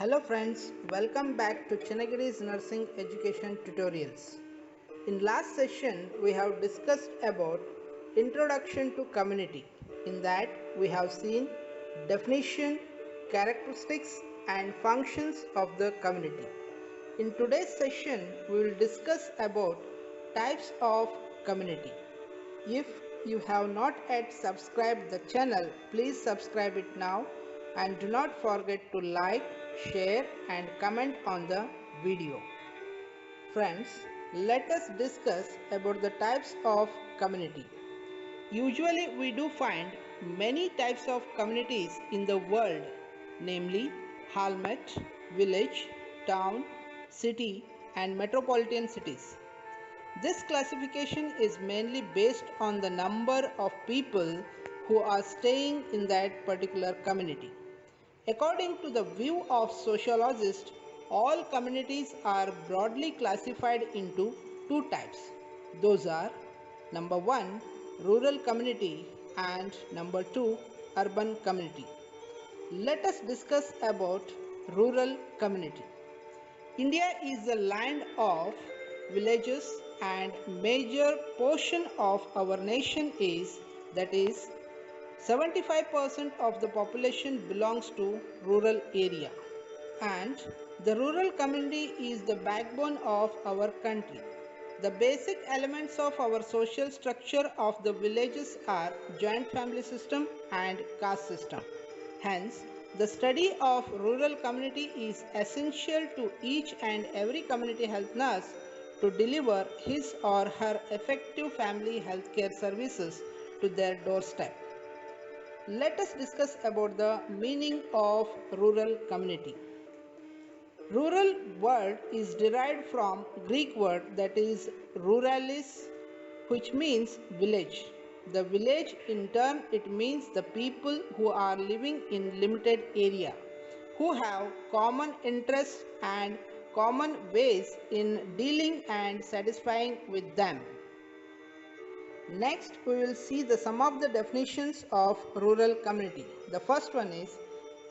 Hello friends, welcome back to Chennagiri's Nursing Education Tutorials. In last session, we have discussed about Introduction to Community. In that, we have seen definition, characteristics and functions of the community. In today's session, we will discuss about types of community. If you have not yet subscribed the channel, please subscribe it now and do not forget to like, share and comment on the video. Friends, let us discuss about the types of community. Usually we do find many types of communities in the world, namely hamlet, village, town, city and metropolitan cities. This classification is mainly based on the number of people who are staying in that particular community. According to the view of sociologists, all communities are broadly classified into two types. Those are number 1, rural community and number 2, urban community. Let us discuss about rural community. India is a land of villages and major portion of our nation is, that is 75% of the population belongs to rural area, and the rural community is the backbone of our country. The basic elements of our social structure of the villages are joint family system and caste system. Hence, the study of rural community is essential to each and every community health nurse to deliver his or her effective family healthcare services to their doorstep. Let us discuss about the meaning of rural community. Rural word is derived from Greek word that is ruralis, which means village. The village in turn it means the people who are living in limited area, who have common interests and common ways in dealing and satisfying with them. Next, we will see the some of the definitions of rural community. The first one is,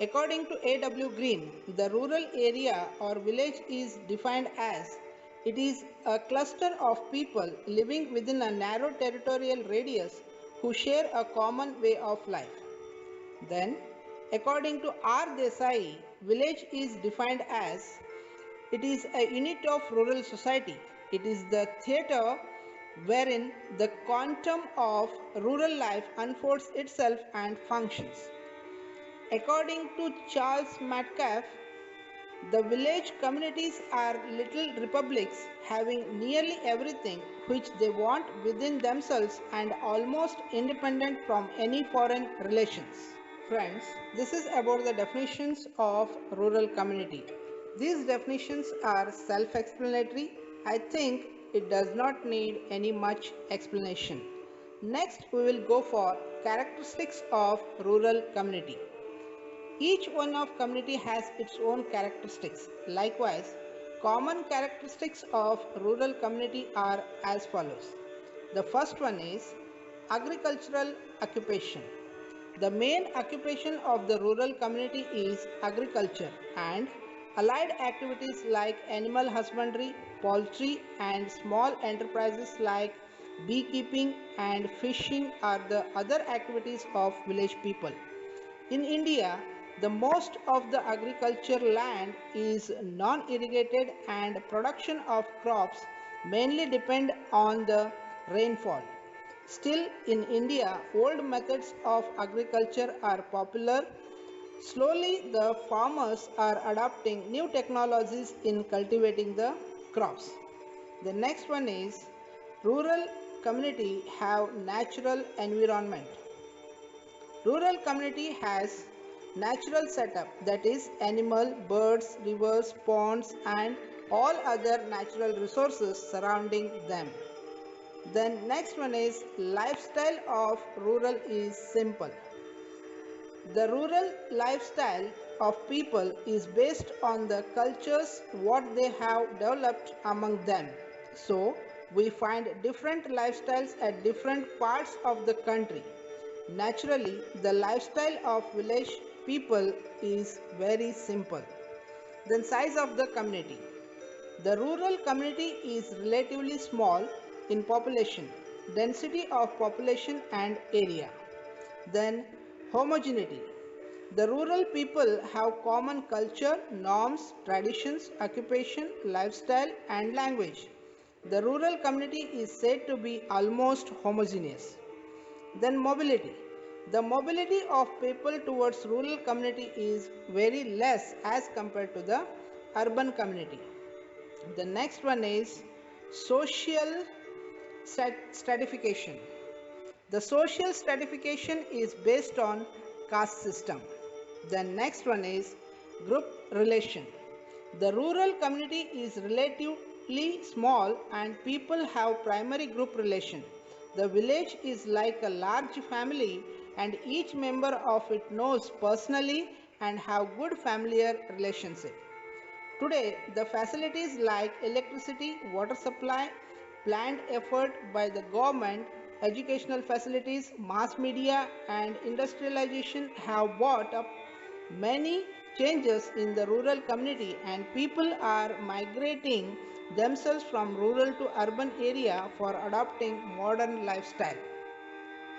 according to A.W. Green, the rural area or village is defined as it is a cluster of people living within a narrow territorial radius who share a common way of life. Then, according to R. Desai, village is defined as it is a unit of rural society. It is the theatre wherein the quantum of rural life unfolds itself and functions. According to Charles Metcalfe, the village communities are little republics having nearly everything which they want within themselves and almost independent from any foreign relations. Friends, this is about the definitions of rural community. These definitions are self-explanatory. I think it does not need any much explanation. Next, we will go for characteristics of rural community. Each one of community has its own characteristics. Likewise, common characteristics of rural community are as follows. The first one is agricultural occupation. The main occupation of the rural community is agriculture, and allied activities like animal husbandry, poultry and small enterprises like beekeeping and fishing are the other activities of village people. In India, the most of the agriculture land is non-irrigated and production of crops mainly depend on the rainfall. Still, in India, old methods of agriculture are popular. Slowly, the farmers are adopting new technologies in cultivating the crops. The next one is rural community have natural environment. Rural community has natural setup, that is animal, birds, rivers, ponds and all other natural resources surrounding them. Then next one is lifestyle of rural is simple. The rural lifestyle of people is based on the cultures what they have developed among them. So we find different lifestyles at different parts of the country. Naturally, the lifestyle of village people is very simple. Then size of the community. The rural community is relatively small in population, density of population and area. Then homogeneity. The rural people have common culture, norms, traditions, occupation, lifestyle and language. The rural community is said to be almost homogeneous. Then mobility. The mobility of people towards rural community is very less as compared to the urban community. The next one is social stratification. The social stratification is based on caste system. The next one is group relation. The rural community is relatively small and people have primary group relation. The village is like a large family and each member of it knows personally and have good familiar relationship. Today, the facilities like electricity, water supply, planned effort by the government, educational facilities, mass media and industrialization have brought up many changes in the rural community and people are migrating themselves from rural to urban area for adopting modern lifestyle.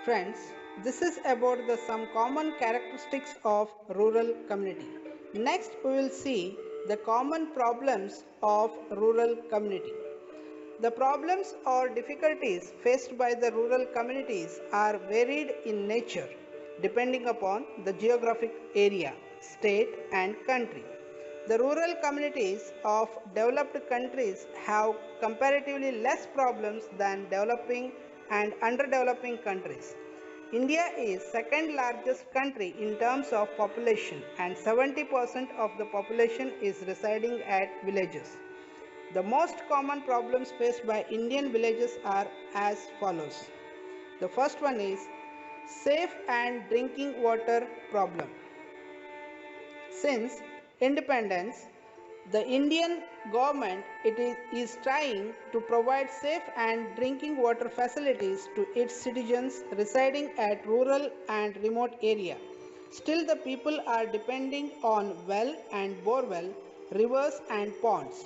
Friends, this is about the some common characteristics of rural community. Next we will see the common problems of rural community. The problems or difficulties faced by the rural communities are varied in nature depending upon the geographic area, state and country. The rural communities of developed countries have comparatively less problems than developing and underdeveloping countries. India is second largest country in terms of population and 70% of the population is residing at villages. The most common problems faced by Indian villages are as follows. The first one is safe and drinking water problem. Since independence, the Indian government is trying to provide safe and drinking water facilities to its citizens residing at rural and remote area. Still the people are depending on well and borewell, rivers and ponds.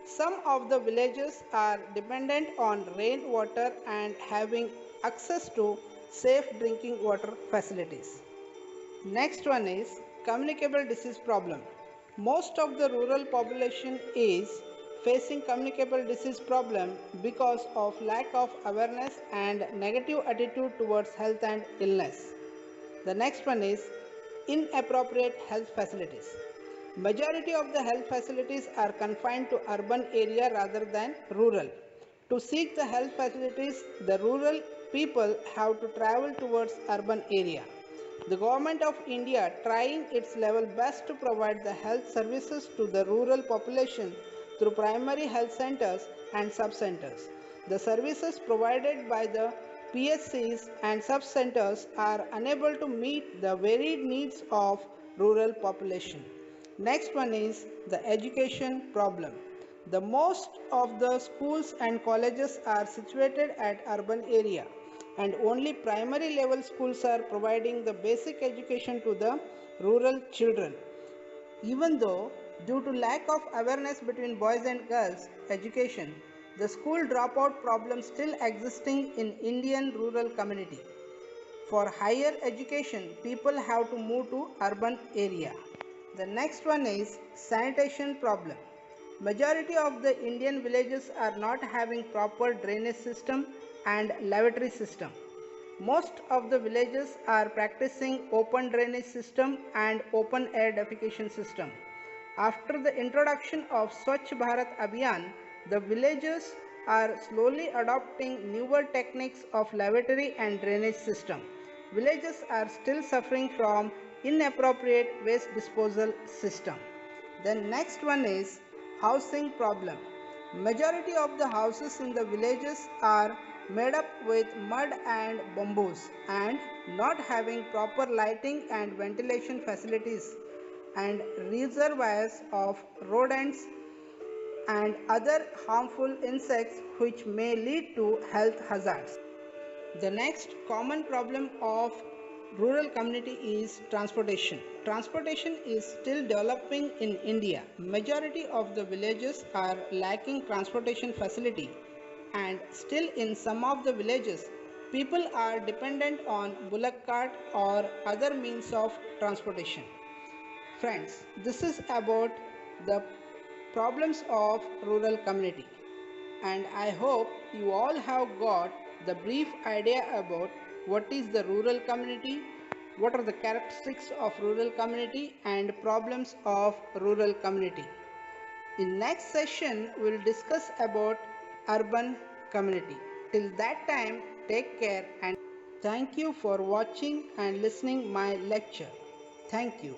Some of the villages are dependent on rainwater and having access to safe drinking water facilities. Next one is communicable disease problem. Most of the rural population is facing communicable disease problem because of lack of awareness and negative attitude towards health and illness. The next one is inappropriate health facilities. Majority of the health facilities are confined to urban area rather than rural. To seek the health facilities, the rural people have to travel towards urban area. The Government of India trying its level best to provide the health services to the rural population through primary health centers and sub-centers. The services provided by the PSCs and sub-centers are unable to meet the varied needs of rural population. Next one is the education problem. The most of the schools and colleges are situated at urban area and only primary level schools are providing the basic education to the rural children. Even though due to lack of awareness between boys and girls education, the school dropout problem still existing in Indian rural community. For higher education, people have to move to urban area. The next one is sanitation problem. Majority of the Indian villages are not having proper drainage system and lavatory system. Most of the villages are practicing open drainage system and open air defecation system. After the introduction of Swachh Bharat Abhiyan, the villages are slowly adopting newer techniques of lavatory and drainage system. Villages are still suffering from inappropriate waste disposal system. Then next one is housing problem. Majority of the houses in the villages are made up with mud and bamboos and not having proper lighting and ventilation facilities and reservoirs of rodents and other harmful insects which may lead to health hazards. The next common problem of rural community is transportation. Transportation is still developing in India. Majority of the villages are lacking transportation facility, and still in some of the villages people are dependent on bullock cart or other means of transportation. Friends, this is about the problems of rural community, and I hope you all have got the brief idea about what is the rural community, what are the characteristics of rural community and problems of rural community. In next session we will discuss about urban community. Till that time, take care and thank you for watching and listening my lecture. Thank you.